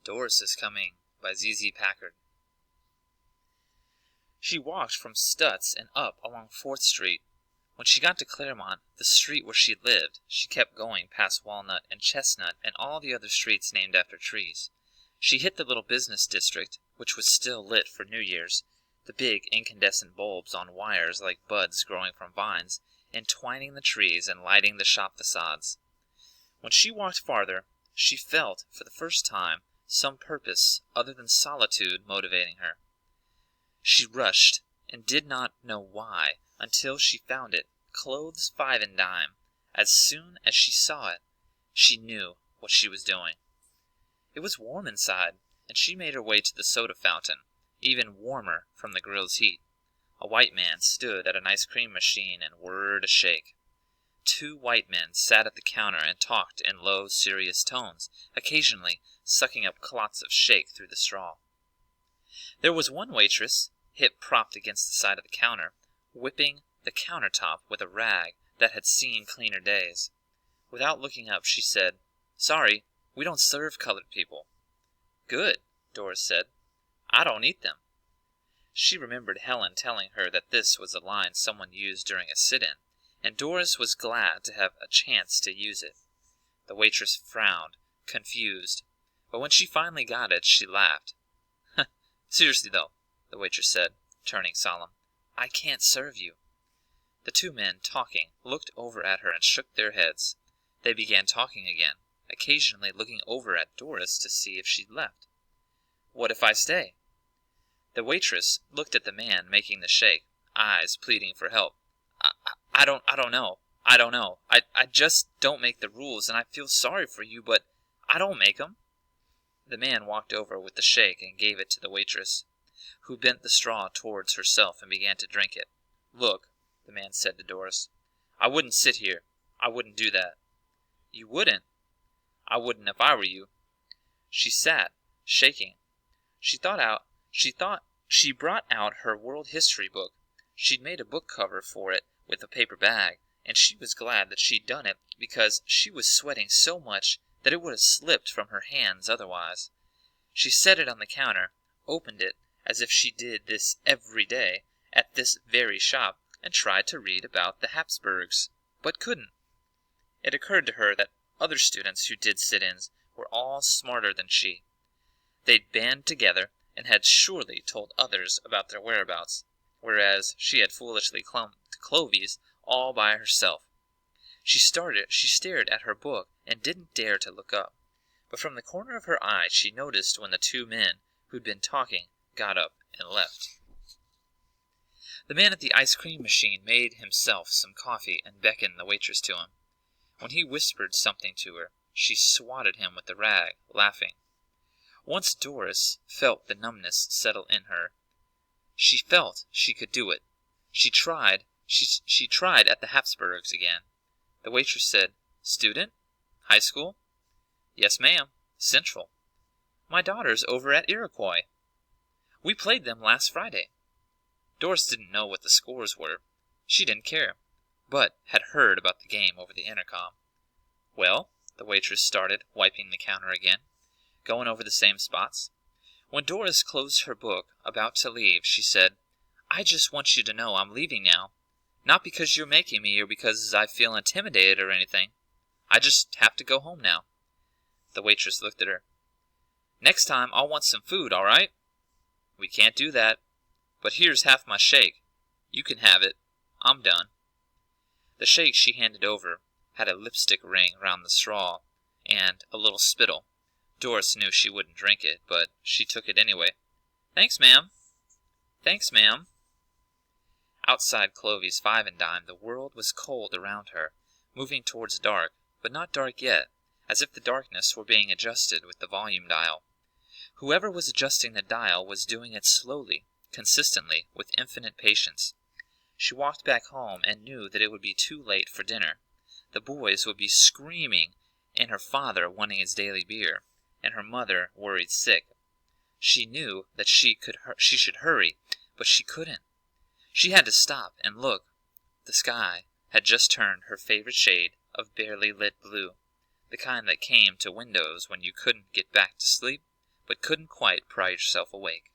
Doris is Coming by Z.Z. Packard. She walked from Stutz and up along 4th Street. When she got to Claremont, the street where she lived, she kept going past Walnut and Chestnut and all the other streets named after trees. She hit the little business district, which was still lit for New Year's, the big incandescent bulbs on wires like buds growing from vines, entwining the trees and lighting the shop facades. When she walked farther, she felt, for the first time, some purpose other than solitude motivating her. She rushed, and did not know why, until she found it, clothes 5 and dime. As soon as she saw it, she knew what she was doing. It was warm inside, and she made her way to the soda fountain, even warmer from the grill's heat. A white man stood at an ice cream machine and whirred a shake. 2 white men sat at the counter and talked in low, serious tones, occasionally sucking up clots of shake through the straw. There was one waitress, hip propped against the side of the counter, whipping the countertop with a rag that had seen cleaner days. Without looking up, she said, "Sorry, we don't serve colored people." "Good," Doris said. "I don't eat them." She remembered Helen telling her that this was a line someone used during a sit-in, and Doris was glad to have a chance to use it. The waitress frowned, confused, but when she finally got it, she laughed. "Seriously, though," the waitress said, turning solemn, "I can't serve you." The 2 men, talking, looked over at her and shook their heads. They began talking again, occasionally looking over at Doris to see if she'd left. "What if I stay?" The waitress looked at the man making the shake, eyes pleading for help. I don't know. I just don't make the rules, and I feel sorry for you, but I don't make 'em." The man walked over with the shake and gave it to the waitress, who bent the straw towards herself and began to drink it. "Look," the man said to Doris, "I wouldn't sit here. I wouldn't do that." "You wouldn't?" "I wouldn't if I were you." She sat, shaking. She brought out her world history book. She'd made a book cover for it with a paper bag, and she was glad that she'd done it, because she was sweating so much that it would have slipped from her hands otherwise. She set it on the counter, opened it, as if she did this every day, at this very shop, and tried to read about the Habsburgs, but couldn't. It occurred to her that other students who did sit-ins were all smarter than she. They'd band together and had surely told others about their whereabouts, whereas she had foolishly clung to Clovis all by herself. She stared at her book and didn't dare to look up, but from the corner of her eye she noticed when the 2 men who'd been talking got up and left. The man at the ice cream machine made himself some coffee and beckoned the waitress to him. When he whispered something to her, she swatted him with the rag, laughing. Once Doris felt the numbness settle in her. She felt she could do it. She tried at the Habsburgs again. The waitress said, "Student? High school?" "Yes, ma'am. Central." "My daughter's over at Iroquois. We played them last Friday." Doris didn't know what the scores were. She didn't care, but had heard about the game over the intercom. "Well," the waitress started, wiping the counter again, going over the same spots. When Doris closed her book, about to leave, she said, "I just want you to know I'm leaving now. Not because you're making me, or because I feel intimidated or anything. I just have to go home now." The waitress looked at her. "Next time I'll want some food, all right?" "We can't do that. But here's half my shake. You can have it. I'm done." The shake she handed over had a lipstick ring round the straw, and a little spittle. Doris knew she wouldn't drink it, but she took it anyway. "Thanks, ma'am." "Thanks, ma'am." Outside Clovis 5 and dime, the world was cold around her, moving towards dark, but not dark yet, as if the darkness were being adjusted with the volume dial. Whoever was adjusting the dial was doing it slowly, consistently, with infinite patience. She walked back home and knew that it would be too late for dinner. The boys would be screaming, and her father wanting his daily beer, and her mother worried sick. She knew that she should hurry, but she couldn't. She had to stop and look. The sky had just turned her favorite shade of barely lit blue, the kind that came to windows when you couldn't get back to sleep, but couldn't quite pry herself awake.